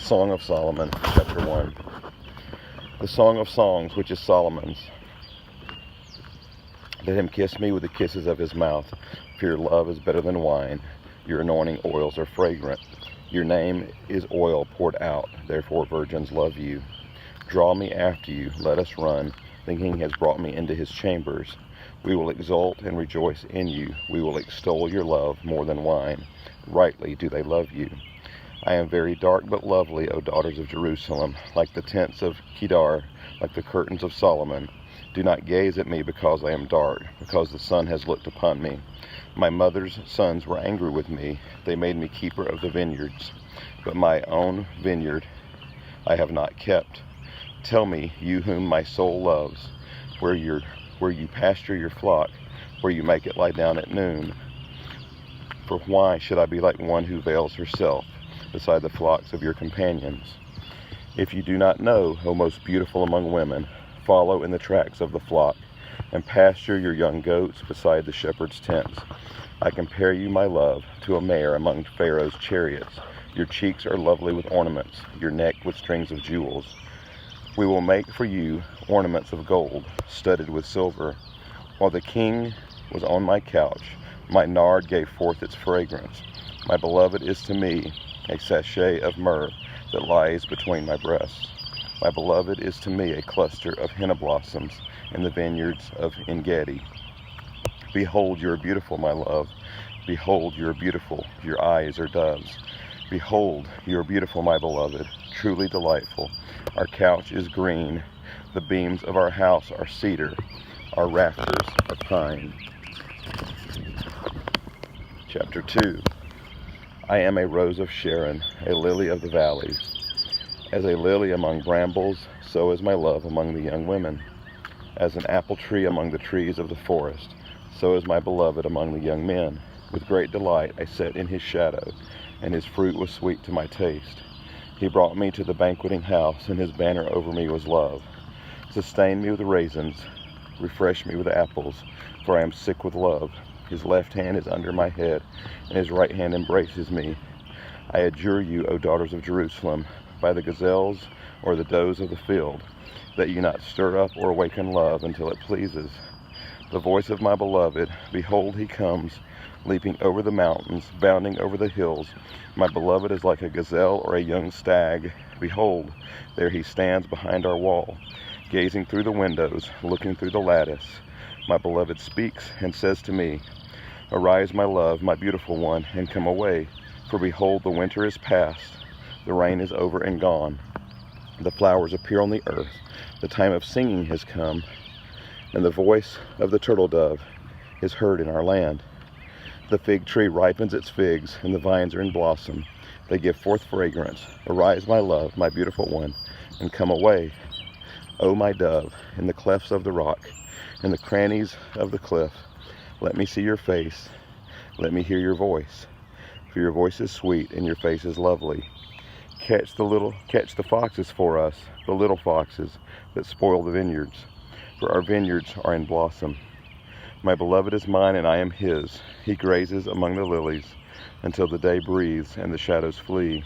Song of Solomon, Chapter 1. The Song of Songs, which is Solomon's. Let him kiss me with the kisses of his mouth, for your love is better than wine. Your anointing oils are fragrant. Your name is oil poured out, therefore virgins love you. Draw me after you, let us run. The king has brought me into his chambers. We will exult and rejoice in you. We will extol your love more than wine. Rightly do they love you. I am very dark but lovely, O daughters of Jerusalem, like the tents of Kedar, like the curtains of Solomon. Do not gaze at me because I am dark, because the sun has looked upon me. My mother's sons were angry with me. They made me keeper of the vineyards. But my own vineyard I have not kept. Tell me, you whom my soul loves, where you pasture your flock, where you make it lie down at noon. For why should I be like one who veils herself beside the flocks of your companions? If you do not know, O most beautiful among women, follow in the tracks of the flock, and pasture your young goats beside the shepherd's tents. I compare you, my love, to a mare among Pharaoh's chariots. Your cheeks are lovely with ornaments, your neck with strings of jewels. We will make for you ornaments of gold, studded with silver. While the king was on my couch, my nard gave forth its fragrance. My beloved is to me a sachet of myrrh that lies between my breasts. My beloved is to me a cluster of henna blossoms in the vineyards of En-gedi. Behold, you are beautiful, my love. Behold, you are beautiful. Your eyes are doves. Behold, you are beautiful, my beloved, truly delightful. Our couch is green. The beams of our house are cedar. Our rafters are pine. Chapter 2. I am a rose of Sharon, a lily of the valleys. As a lily among brambles, so is my love among the young women. As an apple tree among the trees of the forest, so is my beloved among the young men. With great delight I sat in his shadow, and his fruit was sweet to my taste. He brought me to the banqueting house, and his banner over me was love. Sustain me with raisins, refresh me with apples, for I am sick with love. His left hand is under my head, and his right hand embraces me. I adjure you, O daughters of Jerusalem, by the gazelles or the does of the field, that you not stir up or awaken love until it pleases. The voice of my beloved, behold, he comes, leaping over the mountains, bounding over the hills. My beloved is like a gazelle or a young stag. Behold, there he stands behind our wall, gazing through the windows, looking through the lattice. My beloved speaks and says to me, Arise, my love, my beautiful one, and come away. For behold, the winter is past, the rain is over and gone. The flowers appear on the earth, the time of singing has come, and the voice of the turtle dove is heard in our land. The fig tree ripens its figs, and the vines are in blossom. They give forth fragrance. Arise, my love, my beautiful one, and come away. O my dove, in the clefts of the rock, in the crannies of the cliff, let me see your face, let me hear your voice. For your voice is sweet, and your face is lovely. Catch the foxes for us, the little foxes that spoil the vineyards, for our vineyards are in blossom. My beloved is mine, and I am his. He grazes among the lilies until the day breathes and the shadows flee.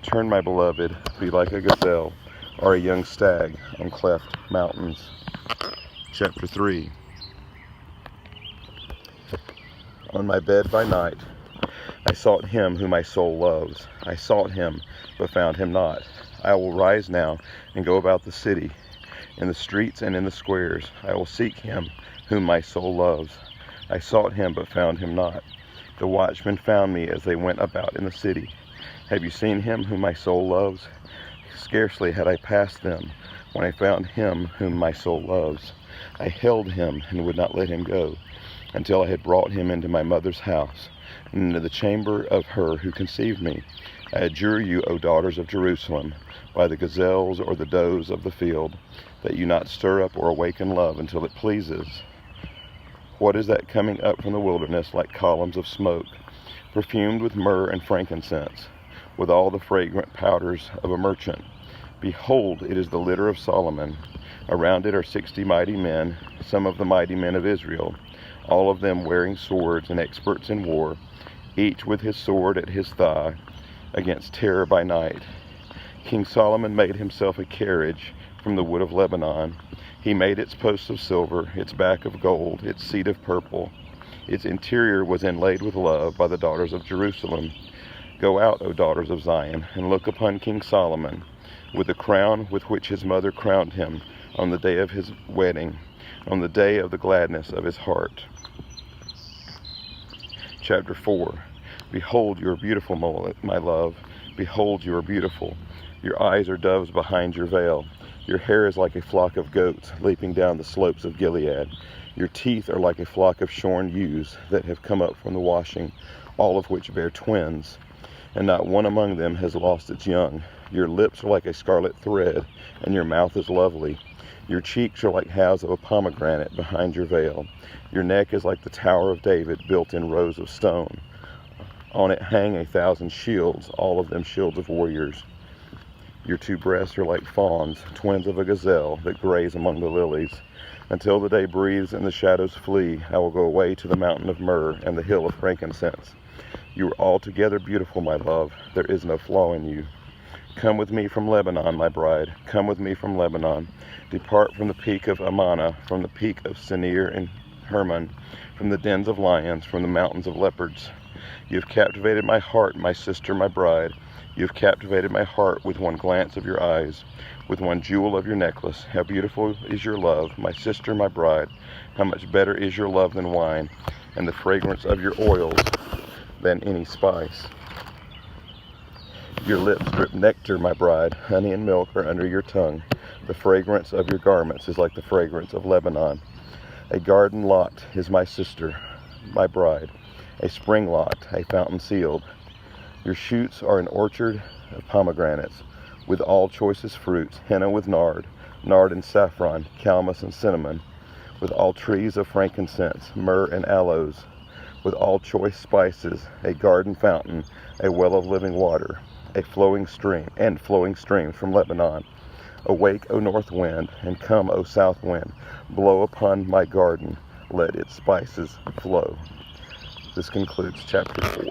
Turn, my beloved, be like a gazelle or a young stag on cleft mountains. Chapter 3. On my bed by night, I sought him whom my soul loves. I sought him, but found him not. I will rise now and go about the city, in the streets and in the squares. I will seek him whom my soul loves. I sought him, but found him not. The watchmen found me as they went about in the city. Have you seen him whom my soul loves? Scarcely had I passed them when I found him whom my soul loves. I held him and would not let him go, until I had brought him into my mother's house, and into the chamber of her who conceived me. I adjure you, O daughters of Jerusalem, by the gazelles or the does of the field, that you not stir up or awaken love until it pleases. What is that coming up from the wilderness like columns of smoke, perfumed with myrrh and frankincense, with all the fragrant powders of a merchant? Behold, it is the litter of Solomon. Around it are 60 mighty men, some of the mighty men of Israel, all of them wearing swords and experts in war, each with his sword at his thigh, against terror by night. King Solomon made himself a carriage from the wood of Lebanon. He made its posts of silver, its back of gold, its seat of purple. Its interior was inlaid with love by the daughters of Jerusalem. Go out, O daughters of Zion, and look upon King Solomon, with the crown with which his mother crowned him on the day of his wedding, on the day of the gladness of his heart. Chapter 4. Behold, you are beautiful, my love. Behold, you are beautiful. Your eyes are doves behind your veil. Your hair is like a flock of goats leaping down the slopes of Gilead. Your teeth are like a flock of shorn ewes that have come up from the washing, all of which bear twins, and not one among them has lost its young. Your lips are like a scarlet thread, and your mouth is lovely. Your cheeks are like halves of a pomegranate behind your veil. Your neck is like the Tower of David, built in rows of stone. On it hang 1,000 shields, all of them shields of warriors. Your two breasts are like fawns, twins of a gazelle that graze among the lilies. Until the day breathes and the shadows flee, I will go away to the mountain of myrrh and the hill of frankincense. You are altogether beautiful, my love. There is no flaw in you. Come with me from Lebanon, my bride. Come with me from Lebanon. Depart from the peak of Amana, from the peak of Senir and Hermon, from the dens of lions, from the mountains of leopards. You have captivated my heart, my sister, my bride. You have captivated my heart with one glance of your eyes, with one jewel of your necklace. How beautiful is your love, my sister, my bride. How much better is your love than wine, and the fragrance of your oils than any spice. Your lips drip nectar, my bride. Honey and milk are under your tongue. The fragrance of your garments is like the fragrance of Lebanon. A garden lot is my sister, my bride. A spring lot, a fountain sealed. Your shoots are an orchard of pomegranates, with all choicest fruits, henna with nard, nard and saffron, calamus and cinnamon, with all trees of frankincense, myrrh and aloes, with all choice spices, a garden fountain, a well of living water, a flowing streams from Lebanon. Awake, O north wind, and come, O south wind, blow upon my garden, let its spices flow. This concludes chapter 4.